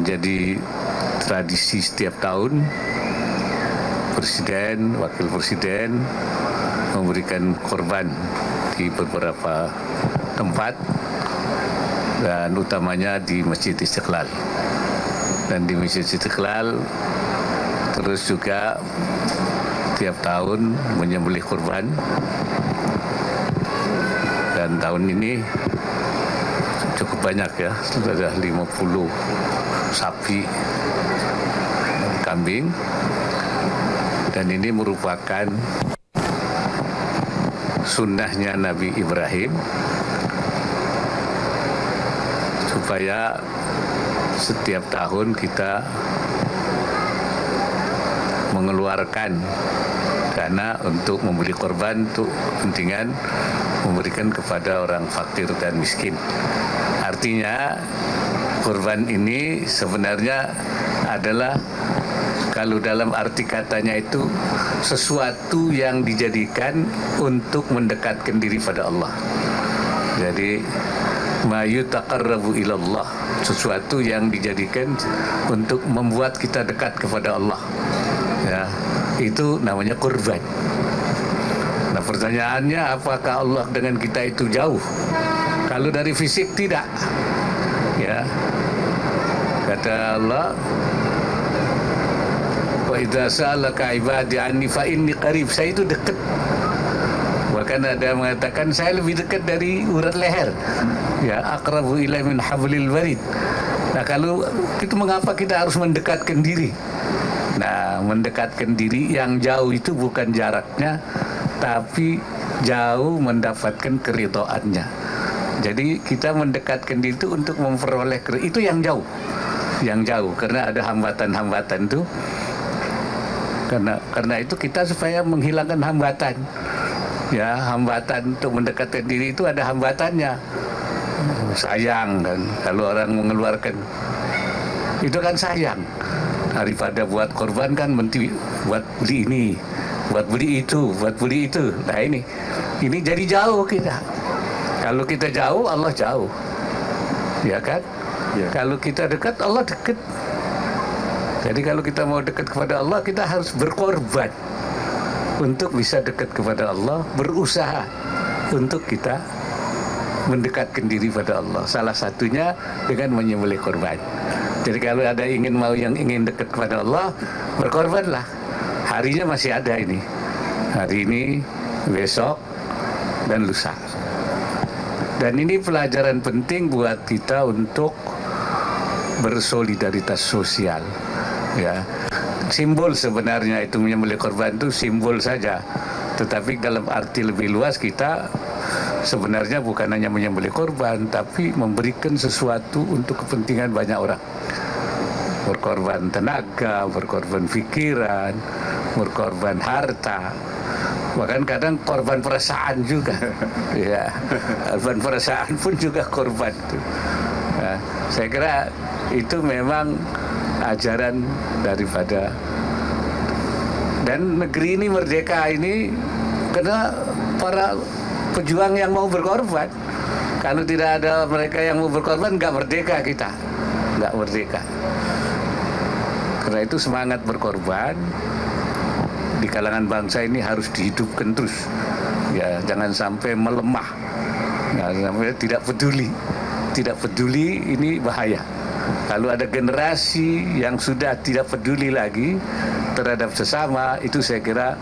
menjadi tradisi setiap tahun presiden, wakil presiden memberikan korban di beberapa tempat dan utamanya di Masjid Istiqlal. Dan di Masjid Istiqlal terus juga tiap tahun menyembelih kurban. Dan tahun ini cukup banyak ya, sudah ada 50 sapi, kambing. Dan ini merupakan sunnahnya Nabi Ibrahim supaya setiap tahun kita mengeluarkan dana untuk membeli korban untuk kepentingan memberikan kepada orang fakir dan miskin. Artinya korban ini sebenarnya adalah, kalau dalam arti katanya itu, sesuatu yang dijadikan untuk mendekatkan diri pada Allah. Jadi ma yutaqarrabu ilallah, sesuatu yang dijadikan untuk membuat kita dekat kepada Allah. Ya, itu namanya kurban. Nah, pertanyaannya, apakah Allah dengan kita itu jauh? Kalau dari fisik tidak. Ya. Kata Allah, wa idza sa'alaka ibadi anni fa inni qarib, saya itu dekat. Bahkan ada yang mengatakan saya lebih dekat dari urat leher. Ya, aqrabu ilai min hablil warid. Nah, kalau itu mengapa kita harus mendekatkan diri? Nah, mendekatkan diri yang jauh itu bukan jaraknya, tapi jauh mendapatkan keridhaannya. Jadi kita mendekatkan diri itu untuk memperoleh itu yang jauh. Yang jauh, karena ada hambatan-hambatan itu. Karena itu kita supaya menghilangkan hambatan. Ya, hambatan untuk mendekatkan diri itu ada hambatannya. Sayang kan, kalau orang mengeluarkan itu kan sayang. Daripada buat korban kan buat beli ini, buat beli itu, buat beli itu. Nah ini jadi jauh kita. Kalau kita jauh, Allah jauh, ya kan? Ya. Kalau kita dekat, Allah dekat. Jadi kalau kita mau dekat kepada Allah, kita harus berkorban untuk bisa dekat kepada Allah, berusaha untuk kita mendekatkan diri pada Allah. Salah satunya dengan menyembelih korban. Jadi kalau ada yang ingin dekat kepada Allah, berkorbanlah. Harinya masih ada ini. Hari ini, besok, dan lusa. Dan ini pelajaran penting buat kita untuk bersolidaritas sosial. Ya, simbol sebenarnya itu menyembelih korban itu simbol saja. Tetapi dalam arti lebih luas kita sebenarnya bukan hanya menyembelih korban, tapi memberikan sesuatu untuk kepentingan banyak orang. Berkorban tenaga, berkorban pikiran, berkorban harta, bahkan kadang korban perasaan juga. Ya, korban perasaan pun juga korban. Nah, saya kira itu memang ajaran daripada, dan negeri ini merdeka ini karena para pejuang yang mau berkorban. Kalau tidak ada mereka yang mau berkorban, nggak merdeka kita, nggak merdeka. Karena itu semangat berkorban di kalangan bangsa ini harus dihidupkan terus. Ya, jangan sampai melemah, jangan sampai tidak peduli ini bahaya. Kalau ada generasi yang sudah tidak peduli lagi terhadap sesama, itu saya kira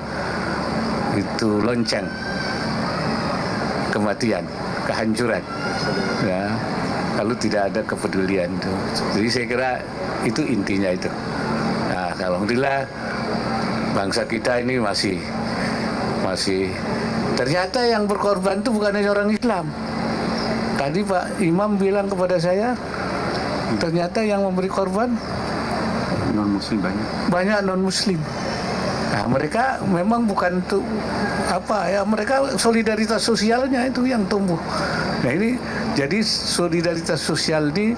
itu lonceng kematian, kehancuran. Ya, kalau tidak ada kepedulian itu. Jadi saya kira itu intinya itu. Nah, alhamdulillah bangsa kita ini masih ternyata yang berkorban itu bukan hanya orang Islam. Tadi Pak Imam bilang kepada saya, ternyata yang memberi korban non-muslim banyak non-muslim. Nah, mereka memang bukan untuk mereka solidaritas sosialnya itu yang tumbuh. Nah, ini jadi solidaritas sosial ini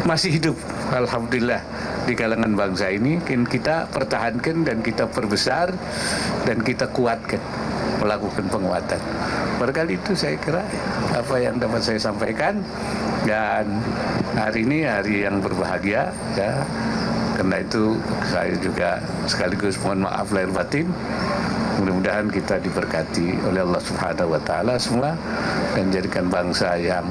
masih hidup, alhamdulillah, di kalangan bangsa ini. Kita pertahankan dan kita perbesar dan kita kuatkan, melakukan penguatan. Barangkali itu saya kira apa yang dapat saya sampaikan. Dan hari ini hari yang berbahagia, ya. Karena itu saya juga sekaligus mohon maaf lahir batin. Mudah-mudahan kita diberkati oleh Allah Subhanahu wa taala semua dan jadikan bangsa yang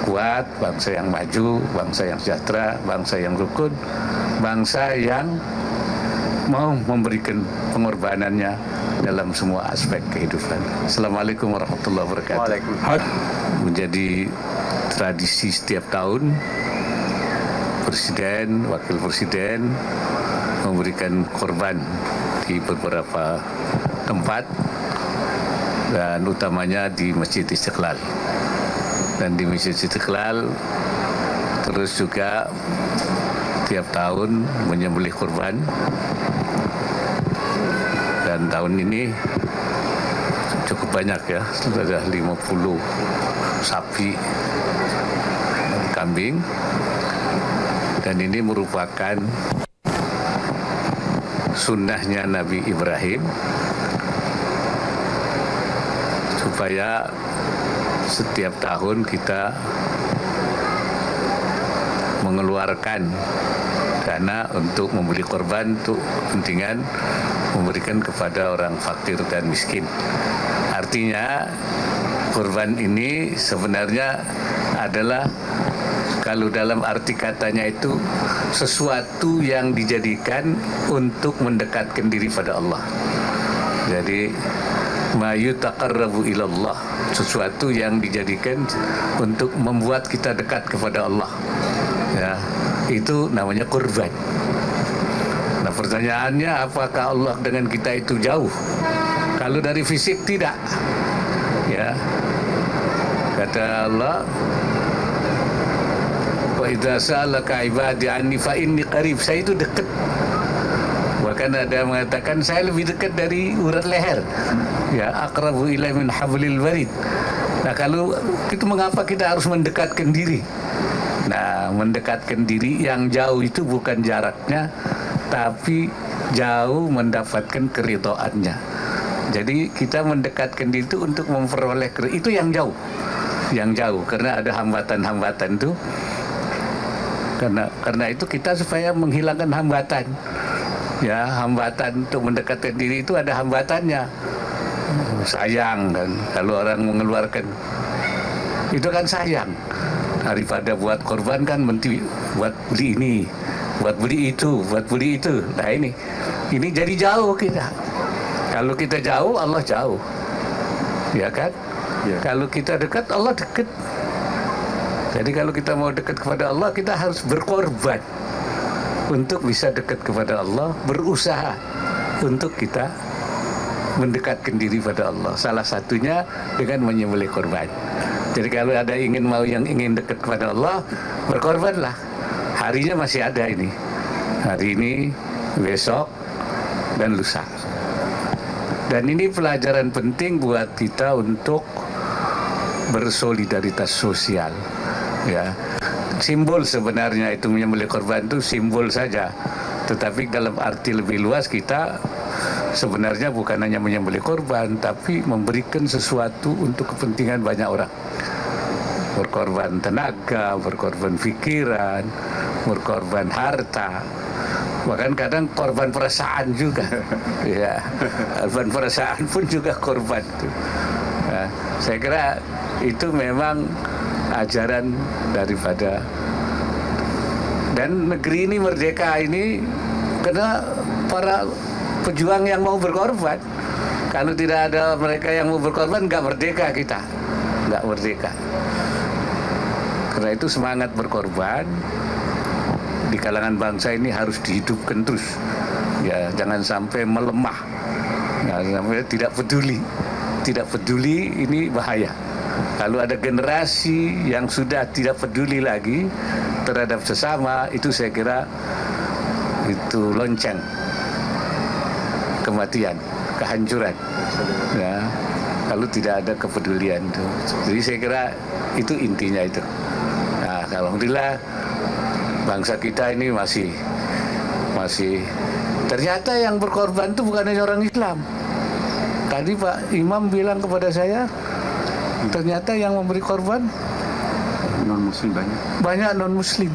kuat, bangsa yang maju, bangsa yang sejahtera, bangsa yang rukun, bangsa yang mau memberikan pengorbanannya dalam semua aspek kehidupan. Assalamualaikum warahmatullahi wabarakatuh. Menjadi tradisi setiap tahun Presiden, Wakil Presiden memberikan korban di beberapa tempat dan utamanya di Masjid Istiqlal. Dan di Masjid Istiqlal terus juga tiap tahun menyembelih kurban. Dan tahun ini cukup banyak ya, sudah 50 sapi dan kambing. Dan ini merupakan sunnahnya Nabi Ibrahim supaya setiap tahun kita mengeluarkan dana untuk membeli korban untuk kepentingan memberikan kepada orang fakir dan miskin. Artinya korban ini sebenarnya adalah, kalau dalam arti katanya itu, sesuatu yang dijadikan untuk mendekatkan diri pada Allah. Jadi ma yutaqarrabu ilallah, sesuatu yang dijadikan untuk membuat kita dekat kepada Allah. Ya, itu namanya kurban. Nah, pertanyaannya, apakah Allah dengan kita itu jauh? Kalau dari fisik tidak. Ya. Kata Allah, wa idza sa'alaka ibadi anni fa inni qarib, saya itu dekat. Bahkan ada yang mengatakan saya lebih dekat dari urat leher. Ya, aqrabu ilaihi min hablil warid. Nah, kalau itu mengapa kita harus mendekatkan diri? Nah, mendekatkan diri yang jauh itu bukan jaraknya, tapi jauh mendapatkan keridhaannya. Jadi kita mendekatkan diri itu untuk memperoleh itu yang jauh. Yang jauh, karena ada hambatan-hambatan itu. Karena itu kita supaya menghilangkan hambatan. Ya, hambatan untuk mendekatkan diri itu ada hambatannya. Sayang kan, kalau orang mengeluarkan itu kan sayang. Daripada buat korban kan buat beli ini, buat beli itu, buat beli itu. Nah, ini jadi jauh kita. Kalau kita jauh, Allah jauh. Ya kan? Ya. Kalau kita dekat, Allah dekat. Jadi kalau kita mau dekat kepada Allah, kita harus berkorban untuk bisa dekat kepada Allah, berusaha untuk kita mendekatkan diri pada Allah. Salah satunya dengan menyembelih korban. Jadi kalau ada yang ingin dekat kepada Allah, berkorbanlah. Harinya masih ada ini. Hari ini, besok, dan lusa. Dan ini pelajaran penting buat kita untuk bersolidaritas sosial. Ya, simbol sebenarnya itu menyembelih korban itu simbol saja. Tetapi dalam arti lebih luas kita sebenarnya bukan hanya menyembelih korban, tapi memberikan sesuatu untuk kepentingan banyak orang. Berkorban tenaga, berkorban pikiran, berkorban harta, bahkan kadang korban perasaan juga. Ya, korban perasaan pun juga korban. Nah, saya kira itu memang ajaran daripada, dan negeri ini merdeka ini karena para pejuang yang mau berkorban. Kalau tidak ada mereka yang mau berkorban, nggak merdeka kita, nggak merdeka. Karena itu semangat berkorban di kalangan bangsa ini harus dihidupkan terus. Ya, jangan sampai melemah, jangan sampai tidak peduli ini bahaya. Kalau ada generasi yang sudah tidak peduli lagi terhadap sesama, itu saya kira itu lonceng kematian, kehancuran. Ya, kalau tidak ada kepedulian itu. Jadi saya kira itu intinya itu. Nah, alhamdulillah bangsa kita ini masih ternyata yang berkorban itu bukan hanya orang Islam. Tadi Pak Imam bilang kepada saya, ternyata yang memberi korban Non Muslim banyak. Banyak non-muslim.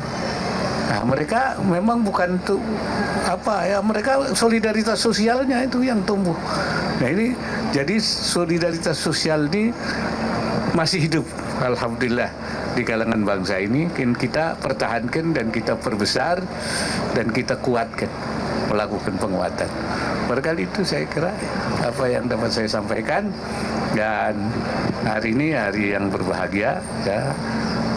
Nah, mereka memang bukan tuh apa ya, mereka solidaritas sosialnya itu yang tumbuh. Nah ini jadi solidaritas sosial ini masih hidup, alhamdulillah, di kalangan bangsa ini. Kita pertahankan dan kita perbesar dan kita kuatkan, melakukan penguatan. Barangkali itu saya kira apa yang dapat saya sampaikan. Dan hari ini hari yang berbahagia ya.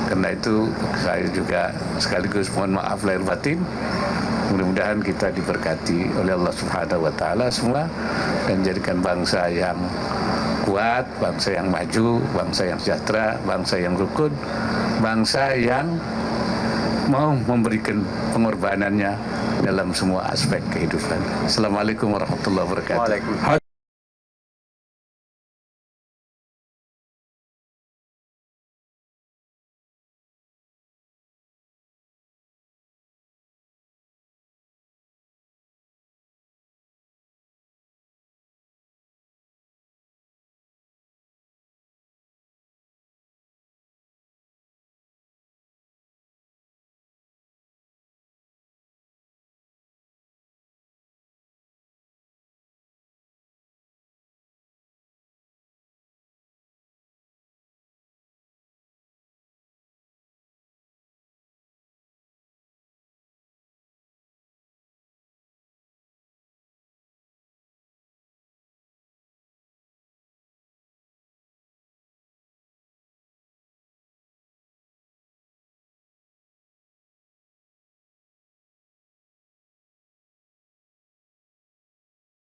Karena itu saya juga sekaligus mohon maaf lahir batin. Mudah-mudahan kita diberkati oleh Allah Subhanahu wa taala semua dan jadikan bangsa yang kuat, bangsa yang maju, bangsa yang sejahtera, bangsa yang rukun, bangsa yang mau memberikan pengorbanannya dalam semua aspek kehidupan. Assalamualaikum warahmatullahi wabarakatuh.